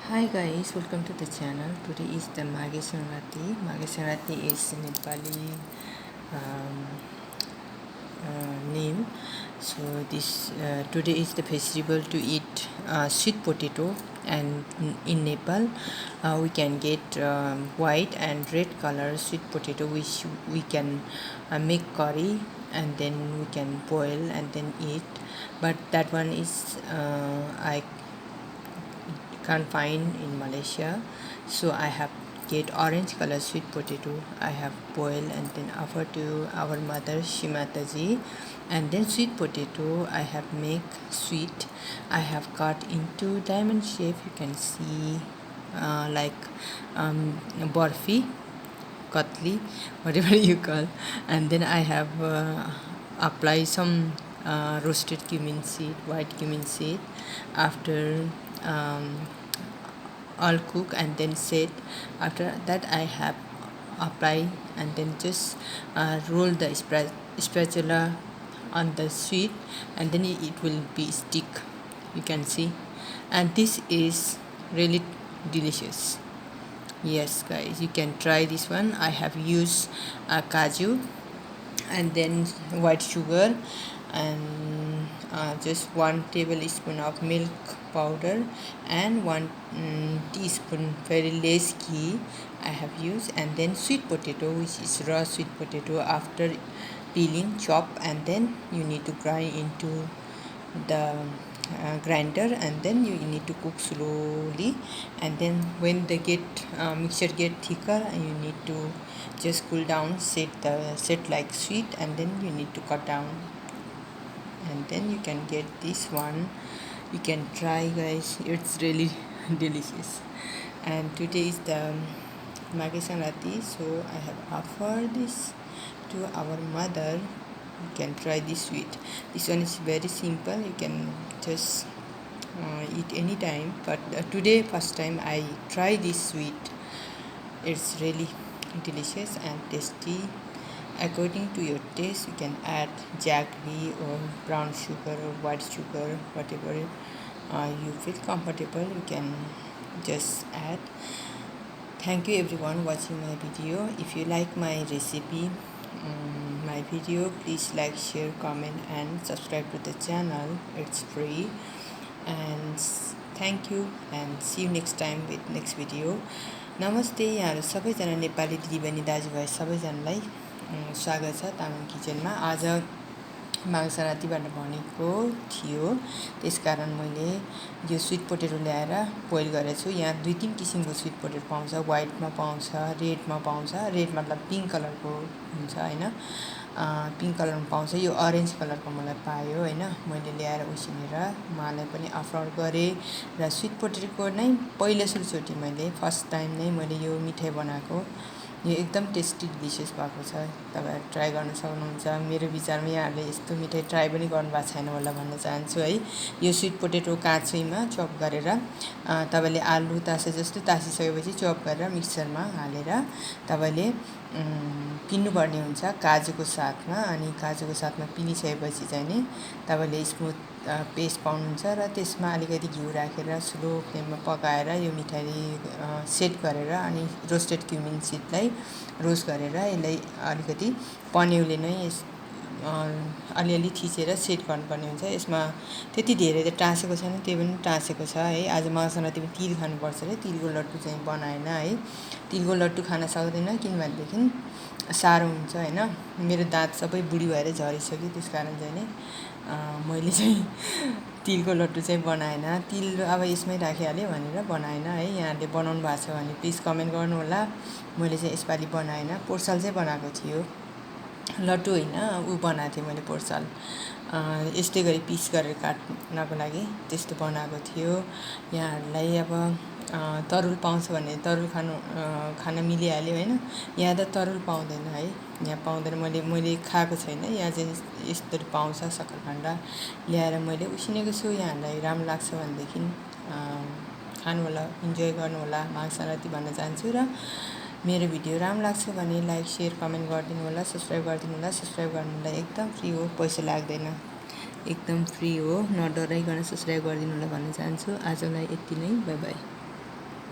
Hi guys, welcome to the channel. Today is the Mage Sangrati. Mage Sangrati is Nepali name. So this today is the festival to eat sweet potato, and in Nepal we can get white and red color sweet potato, which we can make curry and then we can boil and then eat. But that one is I can't find in Malaysia, so I have get orange color sweet potato. I have boiled and then offer to our mother Shimataji, and then sweet potato I have make sweet. I have cut into diamond shape. You can see like barfi, katli, whatever you call, and then I have apply some roasted cumin seed, white cumin seed, after all cook and then set. After that I have apply and then just roll the spatula on the sweet, and then it will be stick, you can see, and this is really delicious. Yes guys, you can try this one. I have used kaju and then white sugar and just 1 tablespoon of milk powder and 1 teaspoon very less ghee I have used, and then sweet potato, which is raw sweet potato, after peeling chop, and then you need to grind into the grinder, and then you need to cook slowly, and then when the mixture get thicker, you need to just cool down, set like sweet, and then you need to cut down, and then you can get this one. You can try guys, it's really delicious. And today is the Mage Sangrati, so I have offered this to our mother. You can try this sweet. This one is very simple, you can just eat anytime, but today first time I try this sweet. It's really delicious and tasty. According to your taste, you can add jaggery or brown sugar or white sugar, whatever you feel comfortable, you can just add. Thank you everyone watching my video. If you like my recipe, my video, please like, share, comment and subscribe to the channel. It's free. And thank you and see you next time with next video. नमस्ते, यहाँहरू सबैजना नेपाली दिदीबहिनी दाजुभाइ सबैजनालाई स्वागत छ तामाङ किचनमा। आज माघे सङ्क्रान्तिबाट भनेको थियो, त्यसकारण मैले यो स्विट पोटेटो ल्याएर बोइल गरेको छु। यहाँ 2-3 किसिमको स्विट पोटेटो पाउँछ, व्हाइटमा पाउँछ, रेडमा पाउँछ। रेड मतलब पिङ्क कलरको हुन्छ हैन, पिङ्क कलरमा पाउँछ। यो अरेन्ज कलरको मलाई पायो हैन, मैले ल्याएर उसिनेर उहाँलाई पनि अफर गरेँ। र स्विट पोटेटोको नै पहिलोचोटि मैले फर्स्ट टाइम नै मैले यो मिठाई बनाएको। यो एकदम टेस्टी डिलिसियस भएको छ। तपाईहरु ट्राई गर्न सक्नुहुन्छ। मेरो विचारमा यहाँहरूले यस्तो मिठाई ट्राई पनि गर्नुभएको छैन होला भन्न चाहन्छु है। यो स्विट पोटेटो काँचैमा चप गरेर तपाईले आलु तासे जस्तो तासिसकेपछि चप गरेर मिक्सरमा हालेर तपाईले पिन्नुपर्ने हुन्छ काजुको साथमा। अनि काजुको साथमा पिनिसकेपछि चाहिँ नि तपाईले स्मुथ पेस्ट पाउनुहुन्छ र त्यसमा अलिकति घिउ राखेर स्लो फ्लेममा पकाएर यो मिठाई सेट गरेर, अनि रोस्टेड क्युमिन सीडलाई रोस्ट गरेर यसलाई अलिकति पन्युले नै अलिअलि थिचेर सेट गर्नुपर्ने हुन्छ। यसमा त्यति धेरै त टाँसेको छैन, त्यो पनि टाँसेको छ है। आज माघे सङ्क्रान्तिमा तिल खानुपर्छ रे, तिलको लड्डु चाहिँ बनाएन है। तिलको लड्डु खान सक्दैन किनभनेदेखि साह्रो हुन्छ हैन। मेरो दाँत सबै बुढी भएर झरिसक्यो, त्यसकारण चाहिँ नि मैले चाहिँ तिलको लड्डु चाहिँ बनाएन। तिल अब यसमै राखिहालेँ भनेर बनाएन है। यहाँहरूले बनाउनु भएको छ भने प्लिज कमेन्ट गर्नु होला। मैले चाहिँ यसपालि बनाएन, पोर्साल चाहिँ बनाएको थियो, लड्डु होइन ऊ बनाएको थिएँ मैले पोर्साल। यस्तै गरी पिस गरेर काट्नको लागि त्यस्तो बनाएको थियो। यहाँहरूलाई अब तरुल पाउँछ भने तरुल खान मिलिहाल्यो हैन। यहाँ त तरुल पाउँदैन है, यहाँ पाउँदैन। मैले खाएको छैन। यहाँ चाहिँ यस्तरी पाउँछ, सक्खरखण्ड ल्याएर मैले उसिनेको छु। यहाँहरूलाई राम्रो लाग्छ भनेदेखि खानु होला, इन्जोय गर्नु होला माघे सङ्क्रान्ति भन्न चाहन्छु। र मेरो भिडियो राम्रो लाग्छ भने लाइक, शेयर, कमेन्ट गरिदिनु होला, सब्स्क्राइब गरिदिनु होला। सब्स्क्राइब गर्नुलाई एकदम फ्री हो, पैसा लाग्दैन, एकदम फ्री हो, नडराइकन सब्स्क्राइब गरिदिनु होला भन्न चाहन्छु। आजलाई यति नै, बाइ बाइ।